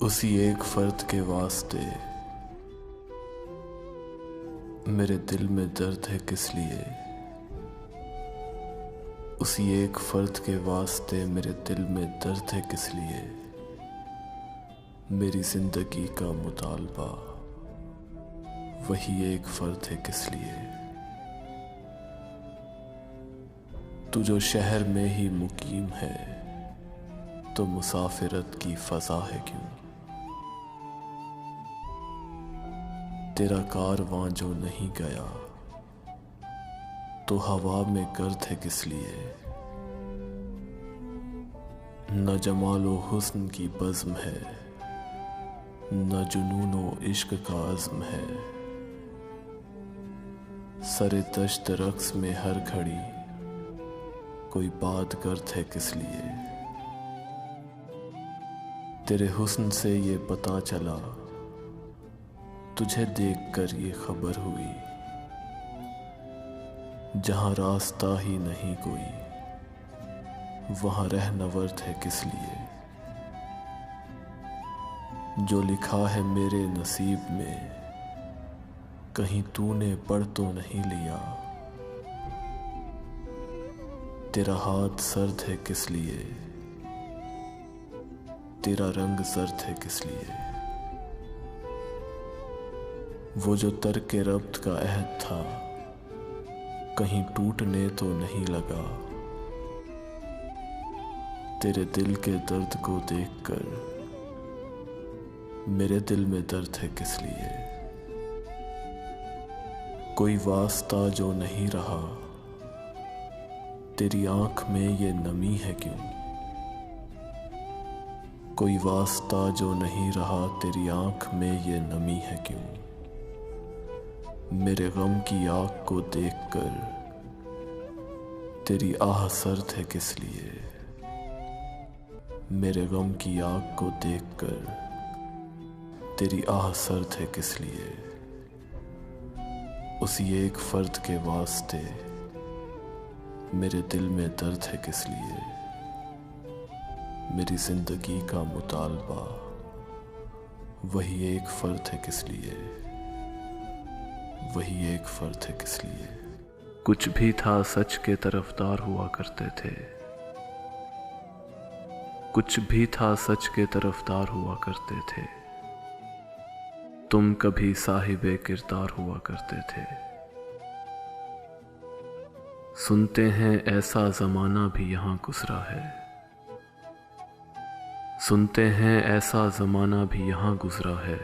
उसी एक फर्द के वास्ते मेरे दिल में दर्द है किस लिए। उसी एक फर्द के वास्ते मेरे दिल में दर्द है किस लिए। मेरी जिंदगी का मुतालबा वही एक फर्द है किस लिए। तू जो शहर में ही मुकीम है तो मुसाफिरत की फजा है क्यों। तेरा कारवां जो नहीं गया तो हवा में गर्द है किस लिए। न जमालो हुस्न की बज़्म है न जुनूनो इश्क का अज़्म है। सरे दश्त रक्स में हर घड़ी कोई बात गर्द है किस लिए। तेरे हुस्न से ये पता चला तुझे देखकर ये खबर हुई। जहां रास्ता ही नहीं कोई वहां रहनवर्द है किस लिए। जो लिखा है मेरे नसीब में कहीं तूने पढ़ तो नहीं लिया। तेरा हाथ सर्द है किस लिए तेरा रंग जर्द है किस लिए। वो जो तर्क रब्त का अहद था कहीं टूटने तो नहीं लगा। तेरे दिल के दर्द को देखकर मेरे दिल में दर्द है किस लिए। कोई वास्ता जो नहीं रहा तेरी आंख में ये नमी है क्यों। कोई वास्ता जो नहीं रहा तेरी आंख में ये नमी है क्यों। मेरे गम की आग को देखकर तेरी आह सर्द है किस लिए। मेरे गम की आग को देखकर तेरी आह सर्द है किस लिए। उसी एक फर्द के वास्ते मेरे दिल में दर्द है किस लिए। मेरी जिंदगी का मुतालबा वही एक फर्द है किस लिए। वही एक फर्द है किस लिए। कुछ भी था सच के तरफदार हुआ करते थे। कुछ भी था सच के तरफदार हुआ करते थे। तुम कभी साहिबे किरदार हुआ करते थे। सुनते हैं ऐसा जमाना भी यहां गुजरा है। सुनते हैं ऐसा जमाना भी यहां गुजरा है।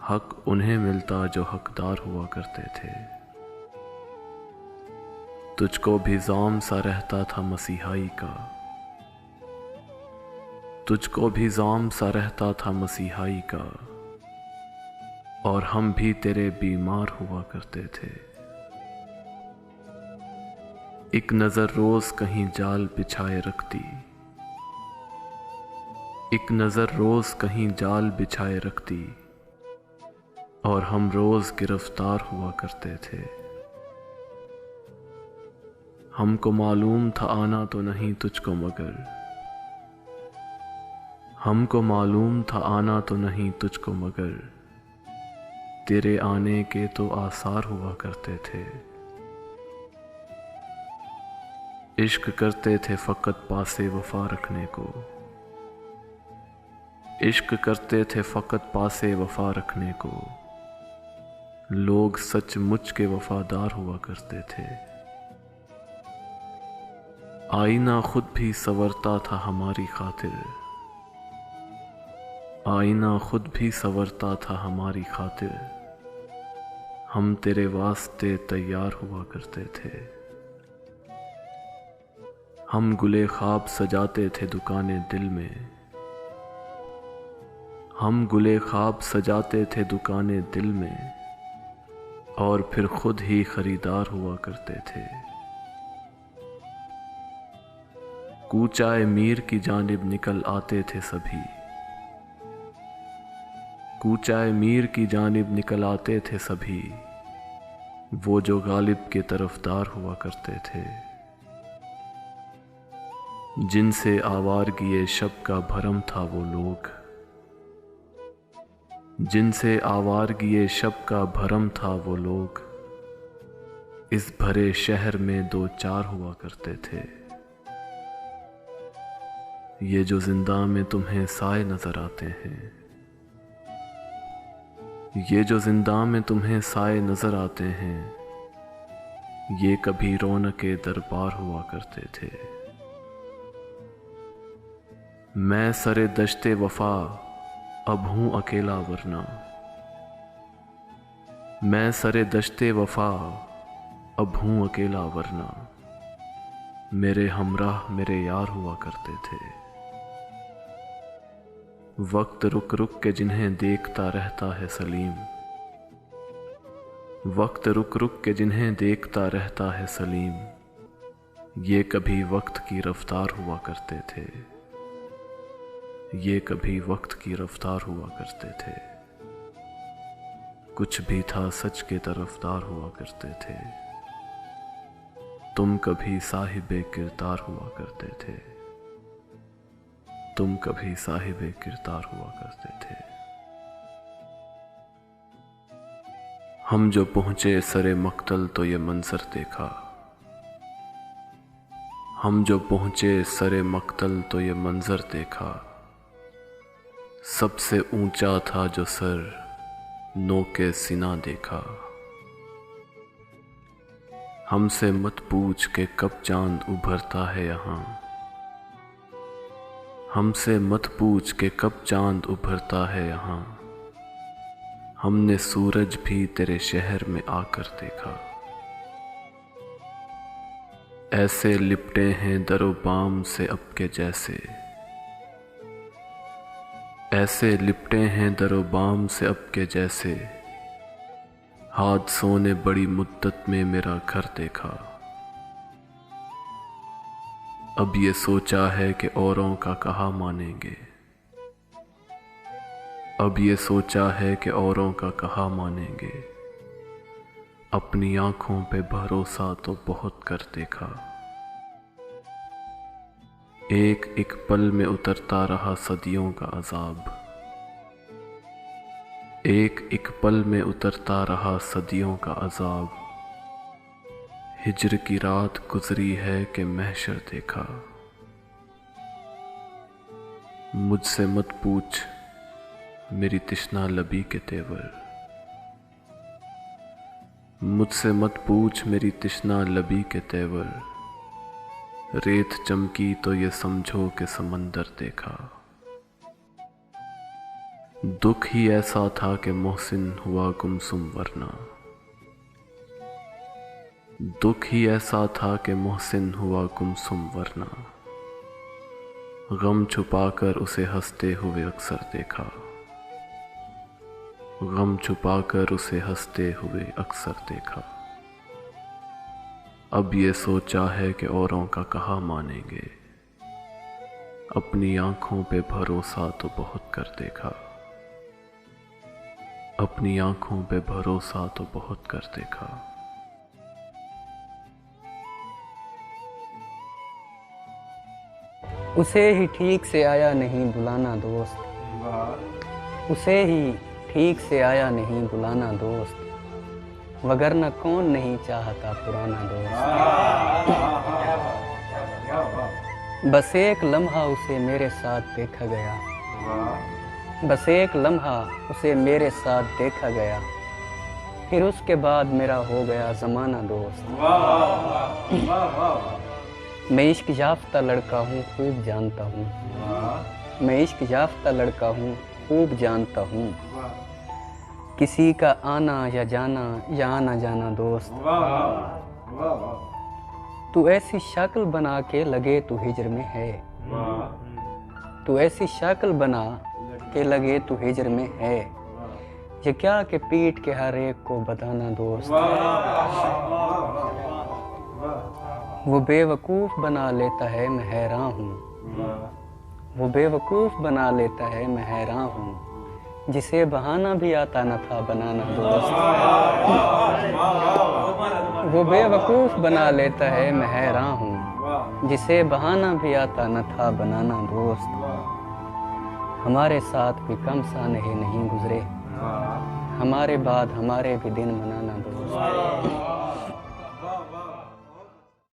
हक उन्हें मिलता जो हकदार हुआ करते थे। तुझको भी जाम सा रहता था मसीहाई का। तुझको भी जाम सा रहता था मसीहाई का। और हम भी तेरे बीमार हुआ करते थे। एक नजर रोज कहीं जाल बिछाए रखती। एक नजर रोज कहीं जाल बिछाए रखती। और हम रोज गिरफ्तार हुआ करते थे। हमको मालूम था आना तो नहीं तुझको मगर। हमको मालूम था आना तो नहीं तुझको मगर। तेरे आने के तो आसार हुआ करते थे। इश्क करते थे फकत पासे वफा रखने को। इश्क करते थे फकत पासे वफा रखने को। लोग सचमुच के वफादार हुआ करते थे। आईना खुद भी संवरता था हमारी खातिर। आईना खुद भी संवरता था हमारी खातिर। हम तेरे वास्ते तैयार हुआ करते थे। हम गुले ख्वाब सजाते थे दुकानें दिल में। हम गुले ख्वाब सजाते थे दुकानें दिल में। और फिर खुद ही खरीदार हुआ करते थे। कूचाए मीर की जानिब निकल आते थे सभी। कूचाए मीर की जानिब निकल आते थे सभी। वो जो गालिब के तरफदार हुआ करते थे। जिनसे आवारगी शब का भरम था वो लोग। जिनसे आवारगी शब का भरम था वो लोग इस भरे शहर में दो चार हुआ करते थे। ये जो जिंदा में तुम्हें साए नजर आते हैं, ये जो जिंदा में तुम्हें साए नजर आते हैं, ये कभी रौनके दरबार हुआ करते थे। मैं सरे दश्ते वफा अब हूं अकेला वरना, मैं सरे दश्ते वफा अब हूं अकेला वरना, मेरे हमराह मेरे यार हुआ करते थे। वक्त रुक रुक के जिन्हें देखता रहता है सलीम, वक्त रुक रुक के जिन्हें देखता रहता है सलीम, ये कभी वक्त की रफ्तार हुआ करते थे, ये कभी वक्त की रफ्तार हुआ करते थे। कुछ भी था सच के तरफदार हुआ करते थे, तुम कभी साहिबे किरदार हुआ करते थे, तुम कभी साहिबे किरदार हुआ करते थे। हम जो पहुंचे सरे मक्तल तो ये मंजर देखा, हम जो पहुंचे सरे मक्तल तो ये मंजर देखा, सबसे ऊंचा था जो सर नोके सिना देखा। हमसे मत पूछ के कब चांद उभरता है यहाँ, हमसे मत पूछ के कब चांद उभरता है यहाँ, हमने सूरज भी तेरे शहर में आकर देखा। ऐसे लिपटे हैं दरो बाम से अब के जैसे, ऐसे लिपटे हैं दरो बाम से अब के जैसे, हादसों ने बड़ी मुद्दत में मेरा घर देखा। अब ये सोचा है कि औरों का कहा मानेंगे, अब ये सोचा है कि औरों का कहा मानेंगे, अपनी आंखों पे भरोसा तो बहुत कर देखा। एक एक पल में उतरता रहा सदियों का अजाब, एक एक पल में उतरता रहा सदियों का अजाब, हिज्र की रात गुजरी है कि महशर देखा। मुझसे मत पूछ मेरी तिश्ना लबी के तेवर, मुझसे मत पूछ मेरी तिश्ना लबी के तेवर, रेत चमकी तो ये समझो कि समंदर देखा। दुख ही ऐसा था कि मोहसिन हुआ गुमसुम वरना, दुख ही ऐसा था कि मोहसिन हुआ गुमसुम वरना, गम छुपाकर उसे हंसते हुए अक्सर देखा, गम छुपाकर उसे हंसते हुए अक्सर देखा। अब ये सोचा है कि औरों का कहा मानेंगे, अपनी आंखों पे भरोसा तो बहुत कर देखा, अपनी आंखों पे भरोसा तो बहुत कर देखा। उसे ही ठीक से आया नहीं बुलाना दोस्त, उसे ही ठीक से आया नहीं बुलाना दोस्त, वगरना कौन नहीं चाहता पुराना दोस्त। बस एक लम्हा उसे मेरे साथ देखा गया, बस एक लम्हा उसे मेरे साथ देखा गया, फिर उसके बाद मेरा हो गया ज़माना दोस्त। मैं इश्क याफ्ता लड़का हूँ खूब जानता हूँ, मैं इश्क याफ्ता लड़का हूँ खूब जानता हूँ, किसी का आना या जाना या आना जाना दोस्त। तू ऐसी शक्ल बना के लगे तू हिजर में है, तू ऐसी शक्ल बना के लगे तू हिजर में है, ये क्या के पीठ के हर एक को बताना दोस्त। वो बेवकूफ़ बना लेता है मैं हैरान हूँ, वो बेवकूफ़ बना लेता है मैं हैरान हूँ, जिसे बहाना भी आता न था बनाना दोस्त। वो बेवकूफ़ बना लेता है मैं हैरान हूँ, जिसे बहाना भी आता न था बनाना दोस्त। हमारे साथ भी कम सानहे नहीं गुजरे, हमारे बाद हमारे भी दिन मनाना दोस्त।